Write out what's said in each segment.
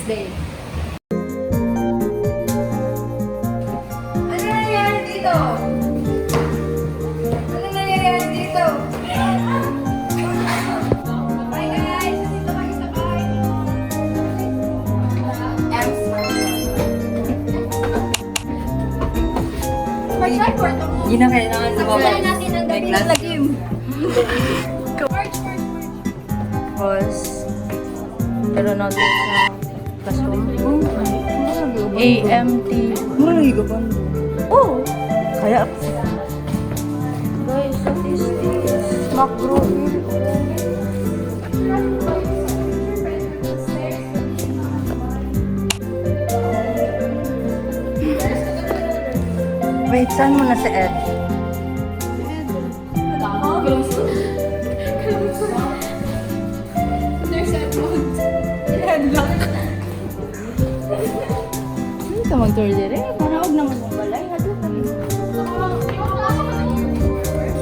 Day. Ano nangyayari dito? Ano nangyayari dito? Bye guys! Dito kami sa bahay. Hindi na kailangan sa baba. Kailangan natin ang gabi ng lagim. Tapos, pero natin sa classroom. AMT. Mura lagi ka ba? Oh! Kaya, guys, what is this? McGraw-Hill. Wait, saan mo na si Ed? Ano ito mag-tour dire? Manaog naman yung balay. Hadlo ka rin.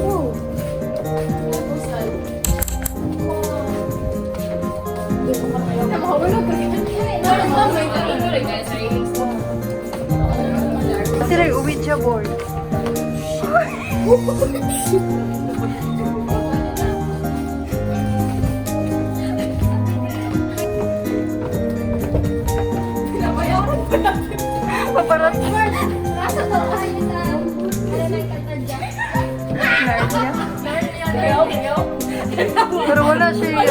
Oh. Sila yung Ouija board. Paparat. Nasa to kasi sa kanta dyan. Narnia. Pero wala siya yung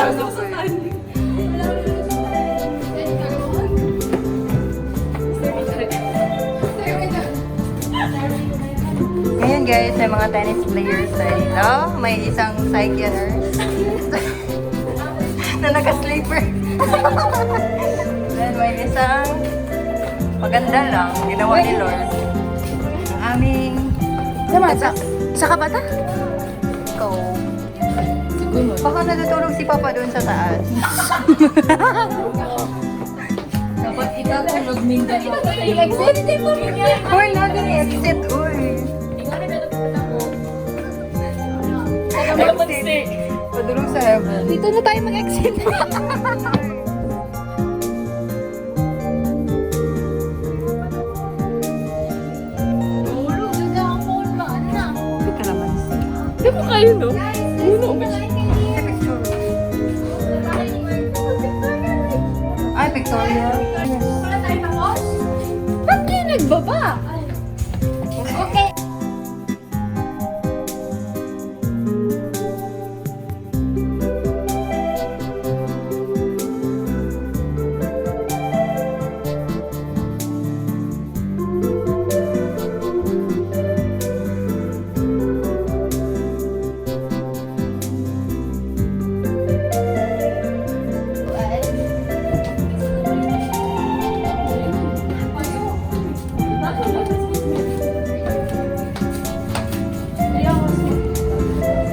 Ngayon guys, may mga tennis players na dito. May isang psyche nurse na naka-sleeper. Then may isang maganda lang, ginawa ni Lord. Ang aming... Sa kabata? Ikaw. Siguro. Baka natutulog si Papa doon sa taas. Dapat itatulog minsan mo. Exit mo rin yan. Uy, natin exit, uy. Exit. Padulong sa heaven. Dito na tayo mag-exit. Pika naman siya. Di ba kayo, no? Uno, Picture. Ay, Victoria. Ba't kayo nagbaba? Okay.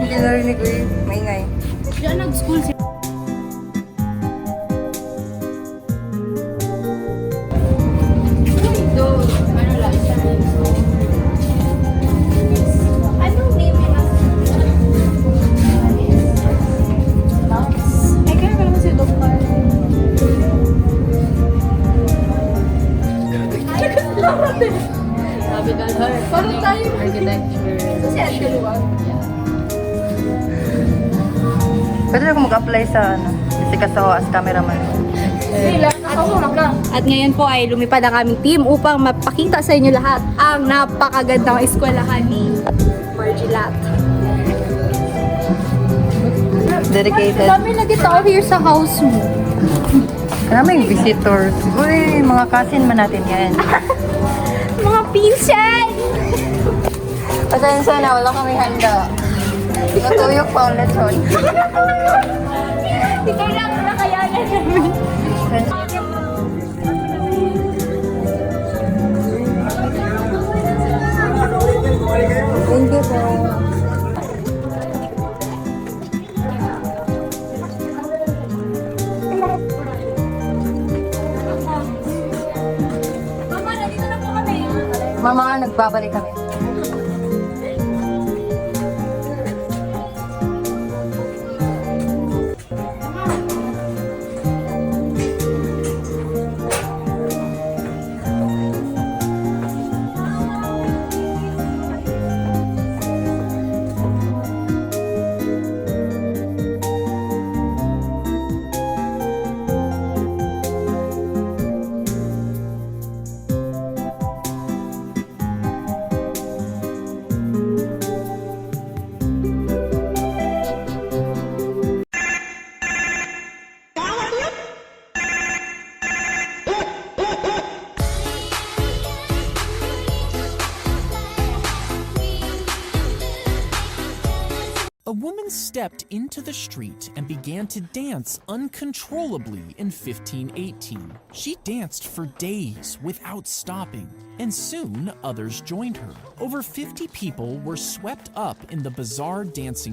Hindi narinig ko eh. Maingay. Diyan nag-school si... Anong name mo? Ay, kaya ka naman si Dokar. Sabi ka, parang tayo architecture. Si Ate Luwag. Pwede ako mag-apply sa Jessica Soho as cameraman. At ngayon po ay lumipad ang aming team upang mapakita sa inyo lahat ang napakagandang eskwelahan ni Virgilat. Dedicated. Dami na dito here sa house mo. Maraming visitors. Uy, mga cousin man natin yan. Mga pinsan! Pasensya na, wala kami handa. Natuyok pa ulit, son. Ikaw lang ang nakayanan namin. Thank you po. Mama, nandito na po kami. Mama, nagbabalik kami. a woman stepped into the street and began to dance uncontrollably in 1518. She danced for days without stopping, and soon others joined her. Over 50 people were swept up in the bizarre dancing